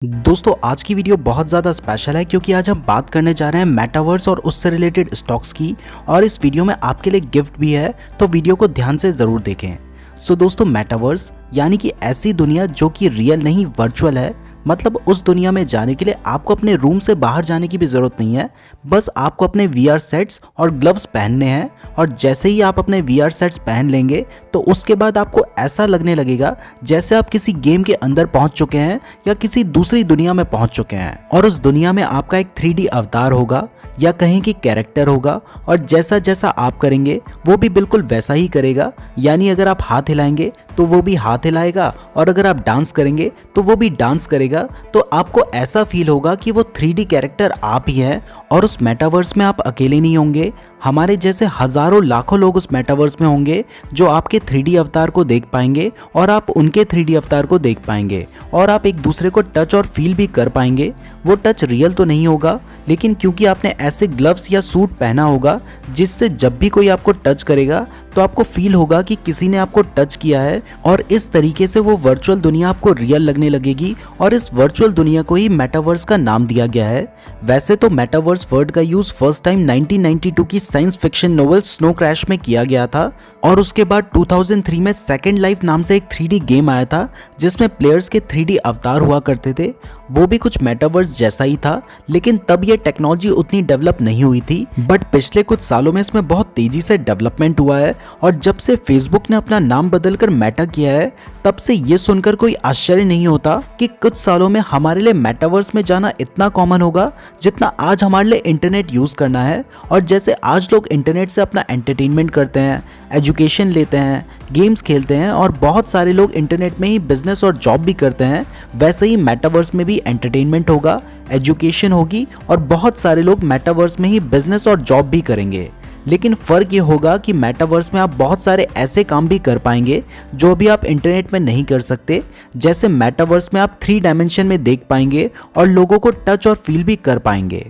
दोस्तों आज की वीडियो बहुत ज़्यादा स्पेशल है क्योंकि आज हम बात करने जा रहे हैं मेटावर्स और उससे रिलेटेड स्टॉक्स की। और इस वीडियो में आपके लिए गिफ्ट भी है, तो वीडियो को ध्यान से ज़रूर देखें। सो दोस्तों, मेटावर्स यानी कि ऐसी दुनिया जो कि रियल नहीं वर्चुअल है। मतलब उस दुनिया में जाने के लिए आपको अपने रूम से बाहर जाने की भी ज़रूरत नहीं है, बस आपको अपने VR सेट्स और ग्लव्स पहनने हैं। और जैसे ही आप अपने VR सेट्स पहन लेंगे तो उसके बाद आपको ऐसा लगने लगेगा जैसे आप किसी गेम के अंदर पहुंच चुके हैं या किसी दूसरी दुनिया में पहुंच चुके हैं। और उस दुनिया में आपका एक 3D अवतार होगा या कहीं की कैरेक्टर होगा, और जैसा जैसा आप करेंगे वो भी बिल्कुल वैसा ही करेगा। यानी अगर आप हाथ हिलाएंगे तो वो भी हाथ हिलाएगा, और अगर आप डांस करेंगे तो वो भी डांस करेगा। तो आपको ऐसा फील होगा कि वो 3D कैरेक्टर आप ही हैं। और उस मेटावर्स में आप अकेले नहीं होंगे, हमारे जैसे हजारों लाखों लोग उस मेटावर्स में होंगे जो आपके 3D अवतार को देख पाएंगे और आप उनके 3D अवतार को देख पाएंगे, और आप एक दूसरे को टच और फील भी कर पाएंगे। वो टच रियल तो नहीं होगा, लेकिन क्योंकि आपने ऐसे ग्लव्स या सूट पहना होगा जिससे जब भी कोई आपको टच करेगा तो आपको फील होगा कि किसी ने आपको टच किया है। और इस तरीके से वो वर्चुअल दुनिया आपको रियल लगने लगेगी, और इस वर्चुअल दुनिया को ही मेटावर्स का नाम दिया गया है। वैसे तो मेटावर्स वर्ड का यूज फर्स्ट टाइम 1992 की science fiction novel snow crash में किया गया था, और उसके बाद 2003 में सेकेंड लाइफ नाम से एक 3D गेम आया था जिसमें प्लेयर्स के 3D अवतार हुआ करते थे। वो भी कुछ मेटावर्स जैसा ही था, लेकिन तब ये टेक्नोलॉजी उतनी डेवलप नहीं हुई थी। बट पिछले कुछ सालों में इसमें बहुत तेजी से डेवलपमेंट हुआ है, और जब से फेसबुक ने अपना नाम बदलकर मेटा किया है तब से ये सुनकर कोई आश्चर्य नहीं होता कि कुछ सालों में हमारे लिए मेटावर्स में जाना इतना कॉमन होगा जितना आज हमारे लिए इंटरनेट यूज करना है। और जैसे आज लोग इंटरनेट से अपना एंटरटेनमेंट करते हैं, एजुकेशन लेते हैं, गेम्स खेलते हैं, और बहुत सारे लोग इंटरनेट में ही बिजनेस और जॉब भी करते हैं, वैसे ही मेटावर्स में भी एंटरटेनमेंट होगा, एजुकेशन होगी, और बहुत सारे लोग मेटावर्स में ही बिजनेस और जॉब भी करेंगे। लेकिन फ़र्क ये होगा कि मेटावर्स में आप बहुत सारे ऐसे काम भी कर पाएंगे जो अभी आप इंटरनेट में नहीं कर सकते। जैसे मेटावर्स में आप 3 डायमेंशन में देख पाएंगे और लोगों को टच और फील भी कर पाएंगे।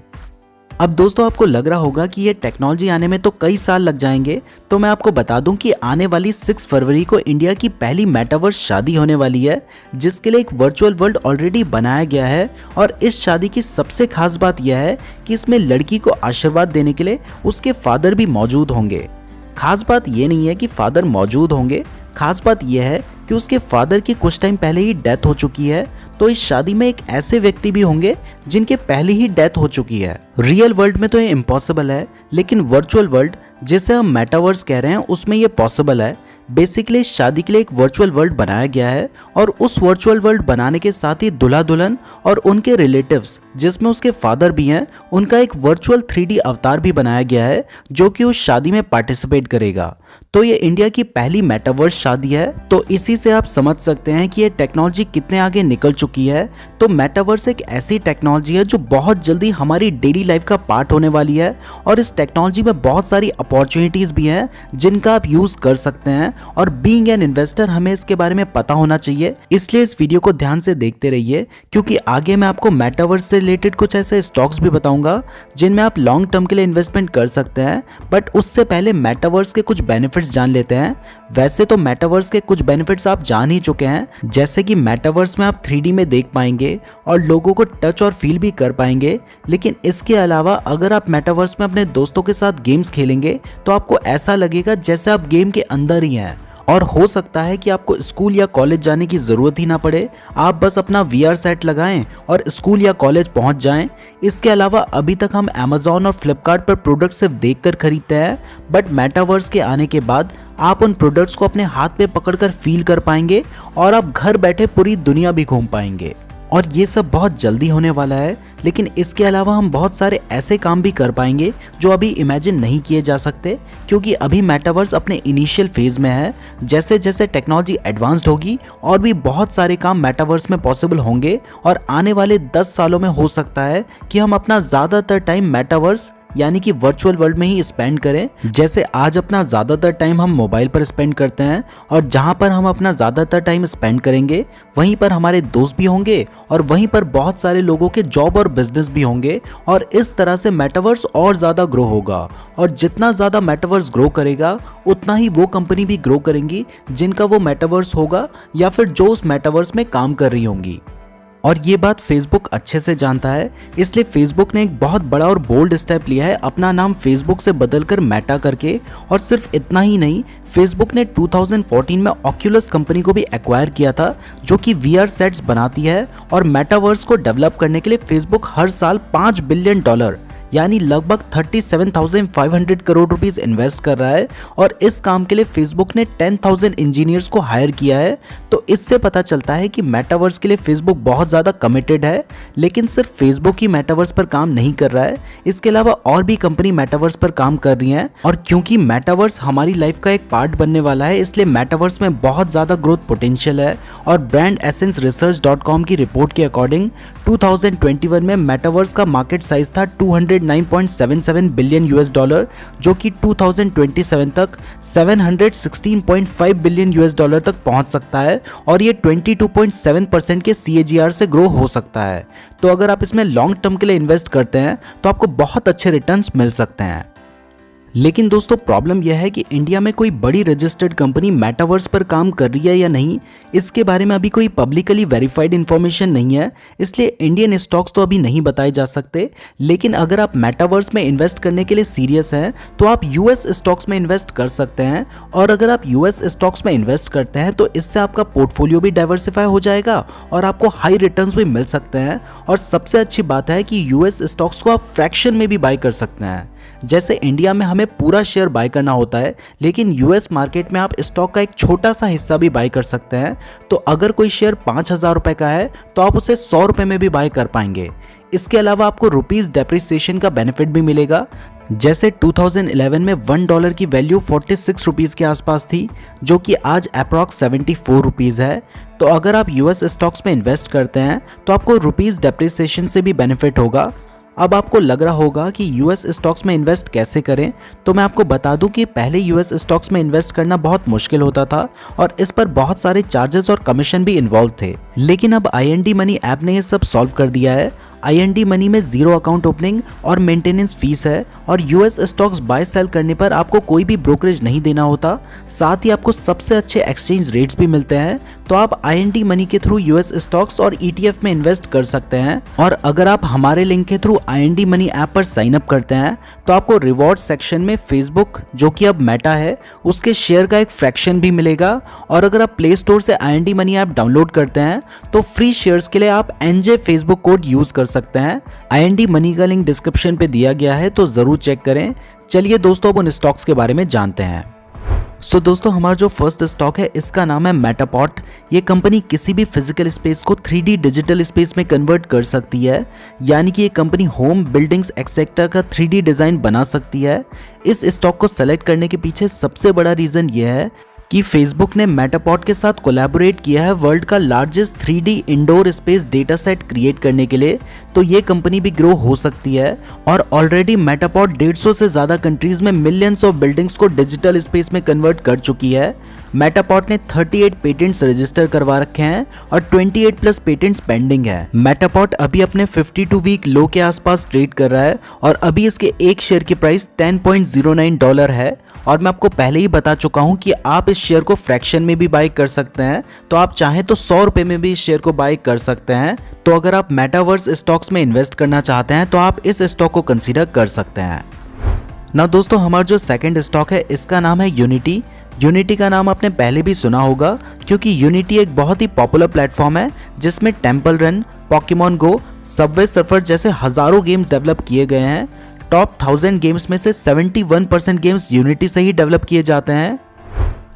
अब दोस्तों, आपको लग रहा होगा कि ये टेक्नोलॉजी आने में तो कई साल लग जाएंगे, तो मैं आपको बता दूं कि आने वाली 6 फरवरी को इंडिया की पहली मेटावर्स शादी होने वाली है, जिसके लिए एक वर्चुअल वर्ल्ड ऑलरेडी बनाया गया है। और इस शादी की सबसे खास बात यह है कि इसमें लड़की को आशीर्वाद देने के लिए उसके फादर भी मौजूद होंगे। खास बात यह नहीं है कि फादर मौजूद होंगे, खास बात यह है कि उसके फादर की कुछ टाइम पहले ही डेथ हो चुकी है। तो इस शादी में एक ऐसे व्यक्ति भी होंगे जिनके पहले ही डेथ हो चुकी है। रियल वर्ल्ड में तो ये इम्पॉसिबल है, लेकिन वर्चुअल वर्ल्ड जिसे हम मेटावर्स कह रहे हैं उसमें ये पॉसिबल है। बेसिकली इस शादी के लिए एक वर्चुअल वर्ल्ड बनाया गया है, और उस वर्चुअल वर्ल्ड बनाने के साथ ही दुल्हा दुल्हन और उनके रिलेटिव्स जिसमें उसके फादर भी हैं, उनका एक वर्चुअल 3D अवतार भी बनाया गया है जो कि उस शादी में पार्टिसिपेट करेगा। तो ये इंडिया की पहली मेटावर्स शादी है। तो इसी से आप समझ सकते हैं कि ये टेक्नोलॉजी कितने आगे निकल चुकी है। तो मेटावर्स एक ऐसी टेक्नोलॉजी है जो बहुत जल्दी हमारी डेली लाइफ का पार्ट होने वाली है, और इस टेक्नोलॉजी में बहुत सारी अपॉर्चुनिटीज भी हैं जिनका आप यूज कर सकते हैं। और बीइंग एन इन्वेस्टर हमें इसके बारे में पता होना चाहिए, इसलिए इस वीडियो को ध्यान से देखते रहिए, क्योंकि आगे मैं आपको मेटावर्स से रिलेटेड कुछ ऐसे स्टॉक्स भी बताऊंगा जिनमें आप लॉन्ग टर्म के लिए इन्वेस्टमेंट कर सकते हैं। बट उससे पहले मेटावर्स के कुछ बेनिफिट्स जान लेते हैं। वैसे तो मेटावर्स के कुछ बेनिफिट्स आप जान ही चुके हैं, जैसे कि मेटावर्स में आप 3D में देख पाएंगे और लोगों को टच और फील भी कर पाएंगे। लेकिन इसके अलावा अगर आप मेटावर्स में अपने दोस्तों के साथ गेम्स खेलेंगे तो आपको ऐसा लगेगा जैसे आप गेम के अंदर ही हैं। और हो सकता है कि आपको स्कूल या कॉलेज जाने की ज़रूरत ही ना पड़े, आप बस अपना VR सेट लगाएं और स्कूल या कॉलेज पहुंच जाएं। इसके अलावा अभी तक हम Amazon और Flipkart पर प्रोडक्ट सिर्फ देखकर खरीदते हैं, बट मेटावर्स के आने के बाद आप उन प्रोडक्ट्स को अपने हाथ पे पकड़कर फील कर पाएंगे, और आप घर बैठे पूरी दुनिया भी घूम पाएंगे। और ये सब बहुत जल्दी होने वाला है। लेकिन इसके अलावा हम बहुत सारे ऐसे काम भी कर पाएंगे जो अभी इमेजिन नहीं किए जा सकते, क्योंकि अभी मेटावर्स अपने इनिशियल फेज में है। जैसे जैसे टेक्नोलॉजी एडवांस्ड होगी और भी बहुत सारे काम मेटावर्स में पॉसिबल होंगे, और आने वाले 10 सालों में हो सकता है कि हम अपना ज़्यादातर टाइम मेटावर्स यानी कि वर्चुअल वर्ल्ड में ही स्पेंड करें। जैसे आज अपना ज़्यादातर टाइम हम मोबाइल पर स्पेंड करते हैं, और जहाँ पर हम अपना ज़्यादातर टाइम स्पेंड करेंगे वहीं पर हमारे दोस्त भी होंगे, और वहीं पर बहुत सारे लोगों के जॉब और बिजनेस भी होंगे। और इस तरह से मेटावर्स और ज़्यादा ग्रो होगा, और जितना ज़्यादा मेटावर्स ग्रो करेगा उतना ही वो कंपनी भी ग्रो करेंगी जिनका वो मेटावर्स होगा या फिर जो उस मेटावर्स में काम कर रही होंगी। और ये बात फेसबुक अच्छे से जानता है, इसलिए फेसबुक ने एक बहुत बड़ा और बोल्ड स्टेप लिया है अपना नाम फेसबुक से बदलकर मेटा करके। और सिर्फ इतना ही नहीं, फेसबुक ने 2014 में ऑक्यूलस कंपनी को भी एक्वायर किया था जो कि VR सेट्स बनाती है। और मेटावर्स को डेवलप करने के लिए फेसबुक हर साल $5 बिलियन यानी लगभग 37,500 करोड़ रुपीस इन्वेस्ट कर रहा है। और इस काम के लिए फेसबुक ने 10,000 इंजीनियर्स को हायर किया है। तो इससे पता चलता है कि मेटावर्स के लिए फेसबुक बहुत ज़्यादा कमिटेड है। लेकिन सिर्फ फेसबुक ही मेटावर्स पर काम नहीं कर रहा है, इसके अलावा और भी कंपनी मेटावर्स पर काम कर रही हैं। और क्योंकि मेटावर्स हमारी लाइफ का एक पार्ट बनने वाला है, इसलिए मेटावर्स में बहुत ज़्यादा ग्रोथ पोटेंशियल है। और ब्रांड एसेंस रिसर्च.com की रिपोर्ट के अकॉर्डिंग 2021 में मेटावर्स का मार्केट साइज था $209.77 बिलियन जो कि 2027 तक $716.5 बिलियन तक पहुंच सकता है। और ये 22.7% के CAGR से ग्रो हो सकता है। तो अगर आप इसमें लॉन्ग टर्म के लिए इन्वेस्ट करते हैं तो आपको बहुत अच्छे रिटर्न्स मिल सकते हैं। लेकिन दोस्तों प्रॉब्लम यह है कि इंडिया में कोई बड़ी रजिस्टर्ड कंपनी मेटावर्स पर काम कर रही है या नहीं, इसके बारे में अभी कोई पब्लिकली वेरीफाइड इन्फॉर्मेशन नहीं है, इसलिए इंडियन स्टॉक्स तो अभी नहीं बताए जा सकते। लेकिन अगर आप मेटावर्स में इन्वेस्ट करने के लिए सीरियस हैं तो आप US स्टॉक्स में इन्वेस्ट कर सकते हैं। और अगर आप US स्टॉक्स में इन्वेस्ट करते हैं तो इससे आपका पोर्टफोलियो भी डाइवर्सिफाई हो जाएगा और आपको हाई रिटर्न्स भी मिल सकते हैं। और सबसे अच्छी बात है कि US स्टॉक्स को आप फ्रैक्शन में भी बाय कर सकते हैं। जैसे इंडिया में हमें पूरा शेयर बाय करना होता है, लेकिन US मार्केट में आप स्टॉक का एक छोटा सा हिस्सा भी बाय कर सकते हैं। तो अगर कोई शेयर 5,000 रुपए का है तो आप उसे 100 रुपए में भी बाय कर पाएंगे। इसके अलावा आपको रुपीस डेप्रिसिएशन का बेनिफिट भी मिलेगा। जैसे 2011 में $1 की वैल्यू 46 रुपीस के आसपास थी, जो कि आज अप्रॉक्स 74 रुपीस है। तो अगर आप US स्टॉक्स में इन्वेस्ट करते हैं तो आपको रुपीस डेप्रिसिएशन से भी बेनिफिट होगा। अब आपको लग रहा होगा कि US स्टॉक्स में इन्वेस्ट कैसे करें, तो मैं आपको बता दूं कि पहले US स्टॉक्स में इन्वेस्ट करना बहुत मुश्किल होता था और इस पर बहुत सारे चार्जेस और कमीशन भी इन्वॉल्व थे। लेकिन अब IND मनी ऐप ने ये सब सॉल्व कर दिया है। IND मनी में 0 अकाउंट ओपनिंग और मेंटेनेंस फीस है और US स्टॉक्स बाय सेल करने पर आपको कोई भी ब्रोकरेज नहीं देना होता। साथ ही आपको सबसे अच्छे एक्सचेंज रेट्स भी मिलते हैं। तो आप IND मनी के थ्रू US स्टॉक्स और ETF में इन्वेस्ट कर सकते हैं। और अगर आप हमारे लिंक के थ्रू IND मनी ऐप पर साइन अप करते हैं तो आपको रिवॉर्ड सेक्शन में फेसबुक, जो कि अब मेटा है, उसके शेयर का एक फ्रैक्शन भी मिलेगा। और अगर आप प्ले स्टोर से IND मनी ऐप डाउनलोड करते हैं तो फ्री शेयर्स के लिए आप NJ फेसबुक कोड यूज कर सकते हैं। IND मनी का लिंक डिस्क्रिप्शन पे दिया गया है, तो जरूर चेक करें। चलिए दोस्तों अब उन स्टॉक्स के बारे में जानते हैं। सो दोस्तों हमारा जो फर्स्ट स्टॉक है इसका नाम है मेटापॉट। ये कंपनी किसी भी फिजिकल स्पेस को 3D डिजिटल स्पेस में कन्वर्ट कर सकती है, यानी कि ये कंपनी होम, बिल्डिंग्स एक्सेट्रा का 3D डिजाइन बना सकती है। इस स्टॉक को सेलेक्ट करने के पीछे सबसे बड़ा रीजन ये है कि फेसबुक ने मेटापॉट के साथ कोलैबोरेट किया है वर्ल्ड का largest 3D indoor space data set create करने के लिए। तो ये कंपनी भी ग्रो हो सकती है। और ऑलरेडी मेटापॉट 150 से ज़्यादा कंट्रीज में मिलियंस ऑफ बिल्डिंग्स को डिजिटल स्पेस में कन्वर्ट कर चुकी है। मेटापॉट ने 38 पेटेंट्स रजिस्टर करवा रखे हैं और 28 प्लस पेटेंट्स पेंडिंग है। मेटापॉट अभी अपने 52 वीक लो के आसपास ट्रेड कर रहा है और अभी इसके एक शेयर की प्राइस $10.09 है। और मैं आपको पहले ही बता चुका हूं कि आप इस शेयर को फ्रैक्शन में भी बाय कर सकते हैं। तो आप चाहें तो 100 रुपए में भी इस शेयर को बाय कर सकते हैं। तो अगर आप मेटावर्स स्टॉक्स में इन्वेस्ट करना चाहते हैं तो आप इस स्टॉक को कंसीडर कर सकते हैं ना। दोस्तों हमारा जो सेकंड स्टॉक है इसका नाम है यूनिटी। यूनिटी का नाम आपने पहले भी सुना होगा क्योंकि यूनिटी एक बहुत ही पॉपुलर प्लेटफॉर्म है जिसमें टेम्पल रन, पोकेमॉन गो, सबवे सर्फर जैसे हजारों गेम्स डेवलप किए गए हैं। टॉप 1000 गेम्स में से 71% गेम्स यूनिटी से ही डेवलप किए जाते हैं।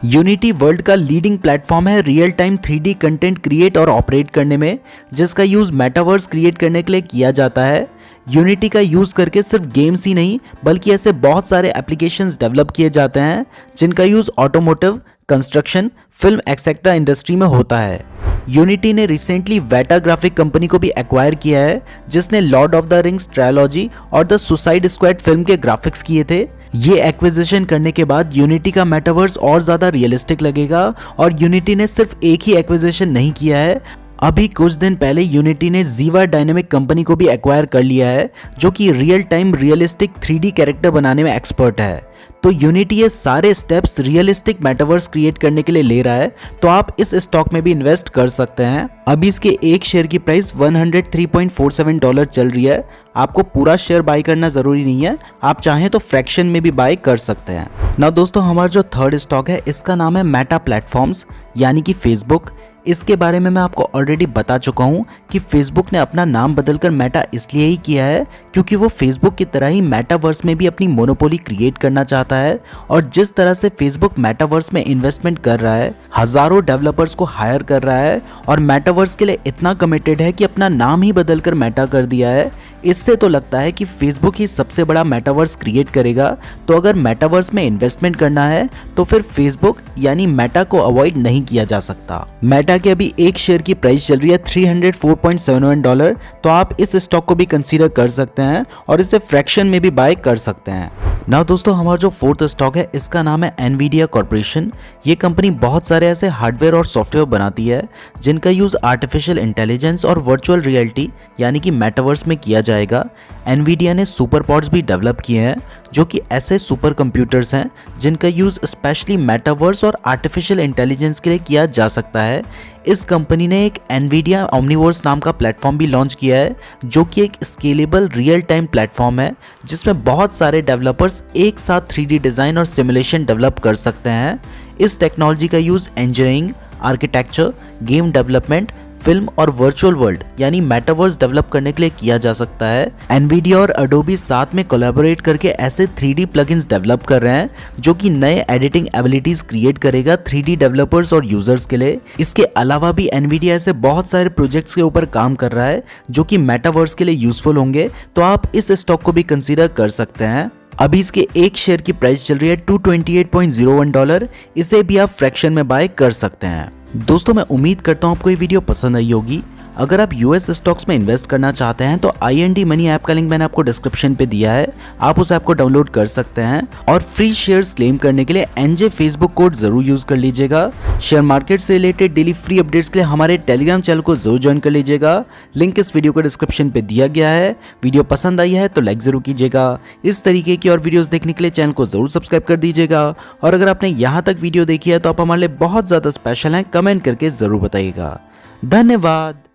यूनिटी वर्ल्ड का लीडिंग प्लेटफॉर्म है real time 3D content create और ऑपरेट करने में, जिसका यूज मेटावर्स क्रिएट करने के लिए किया जाता है। यूनिटी का यूज करके सिर्फ गेम्स ही नहीं बल्कि ऐसे बहुत सारे एप्लीकेशंस डेवलप किए जाते हैं जिनका use automotive, construction, film etcetera industry में होता है। यूनिटी ने रिसेंटली वेटा ग्राफिक कंपनी को भी एक्वायर किया है जिसने Lord of the rings trilogy और द सुसाइड स्क्वाड फिल्म के ग्राफिक्स किए थे। ये एक्विजिशन करने के बाद यूनिटी का मेटावर्स और ज़्यादा रियलिस्टिक लगेगा। और यूनिटी ने सिर्फ एक ही एक्विजिशन नहीं किया है अभी कुछ दिन पहले यूनिटी ने जीवा डायनेमिक कंपनी को भी एक्वायर कर लिया है, जो कि real time realistic 3D character बनाने में एक्सपर्ट है। तो यूनिटी ये सारे स्टेप्स रियलिस्टिक मेटावर्स क्रिएट करने के लिए ले रहा है, तो आप इस स्टॉक में भी इन्वेस्ट कर सकते हैं। अभी इसके एक शेयर की प्राइस $103.47 चल रही है। आपको पूरा शेयर बाय करना जरूरी नहीं है, आप चाहें तो फ्रैक्शन में भी बाय कर सकते हैं। ना दोस्तों, हमारा जो थर्ड स्टॉक है इसका नाम है मेटा प्लेटफॉर्म्स, यानी कि फेसबुक। इसके बारे में मैं आपको ऑलरेडी बता चुका हूँ कि फेसबुक ने अपना नाम बदलकर मेटा इसलिए ही किया है क्योंकि वो फेसबुक की तरह ही मेटावर्स में भी अपनी मोनोपोली क्रिएट करना चाहता है। और जिस तरह से फेसबुक मेटावर्स में इन्वेस्टमेंट कर रहा है, हजारों डेवलपर्स को हायर कर रहा है और मेटावर्स के लिए इतना कमिटेड है कि अपना नाम ही बदलकर मेटा कर दिया है, इससे तो लगता है कि फेसबुक ही सबसे बड़ा मेटावर्स क्रिएट करेगा। तो अगर मेटावर्स में इन्वेस्टमेंट करना है तो फिर फेसबुक यानी मेटा को अवॉइड नहीं किया जा सकता। मेटा के अभी एक शेयर की प्राइस चल रही है $304.71, तो आप इस स्टॉक को भी कंसीडर कर सकते हैं और इसे फ्रैक्शन में भी बाय कर सकते हैं। ना दोस्तों, हमारा जो फोर्थ स्टॉक है इसका नाम है एनवीडिया कॉर्पोरेशन। ये कंपनी बहुत सारे ऐसे हार्डवेयर और सॉफ्टवेयर बनाती है जिनका यूज आर्टिफिशियल इंटेलिजेंस और वर्चुअल रियलिटी यानी कि मेटावर्स में किया जाएगा। एनवीडिया ने सुपर पॉड्स भी डेवलप किए हैं जो कि ऐसे सुपर कंप्यूटर्स हैं जिनका यूज स्पेशली मेटावर्स और आर्टिफिशियल इंटेलिजेंस के लिए किया जा सकता है। इस कंपनी ने एक एनवीडिया ओमनीवर्स नाम का प्लेटफॉर्म भी लॉन्च किया है जो कि एक स्केलेबल रियल टाइम प्लेटफॉर्म है जिसमें बहुत सारे डेवलपर्स एक साथ 3D डिज़ाइन और सिमुलेशन डेवलप कर सकते हैं। इस टेक्नोलॉजी का use engineering, architecture, game development, film और वर्चुअल वर्ल्ड यानी मेटावर्स डेवलप करने के लिए किया जा सकता है। एनवीडिया और अडोबी साथ में कोलैबोरेट करके ऐसे 3D प्लगइन्स डेवलप कर रहे हैं जो कि नए एडिटिंग एबिलिटीज क्रिएट करेगा 3D डेवलपर्स और यूजर्स के लिए। इसके अलावा भी एनवीडिया ऐसे बहुत सारे प्रोजेक्ट्स के ऊपर काम कर रहा है जो कि मेटावर्स के लिए यूजफुल होंगे, तो आप इस स्टॉक को भी कंसीडर कर सकते हैं। अभी इसके एक शेयर की प्राइस चल रही है $228.01, इसे भी आप फ्रैक्शन में बाय कर सकते हैं। दोस्तों, मैं उम्मीद करता हूँ आपको ये वीडियो पसंद आई होगी। अगर आप यूएस स्टॉक्स में इन्वेस्ट करना चाहते हैं तो IND मनी ऐप का लिंक मैंने आपको डिस्क्रिप्शन पे दिया है, आप उस ऐप को डाउनलोड कर सकते हैं। और फ्री शेयर्स क्लेम करने के लिए NJ फेसबुक कोड जरूर यूज कर लीजिएगा। शेयर मार्केट से रिलेटेड डेली फ्री अपडेट्स के लिए हमारे टेलीग्राम चैनल को जरूर ज्वाइन कर लीजिएगा, लिंक इस वीडियो को डिस्क्रिप्शन पे दिया गया है। वीडियो पसंद आई है तो लाइक जरूर कीजिएगा। इस तरीके की और वीडियोस देखने के लिए चैनल को जरूर सब्सक्राइब कर दीजिएगा। और अगर आपने यहाँ तक वीडियो देखी है तो आप हमारे लिए बहुत ज्यादा स्पेशल हैं, कमेंट करके जरूर बताइएगा। धन्यवाद।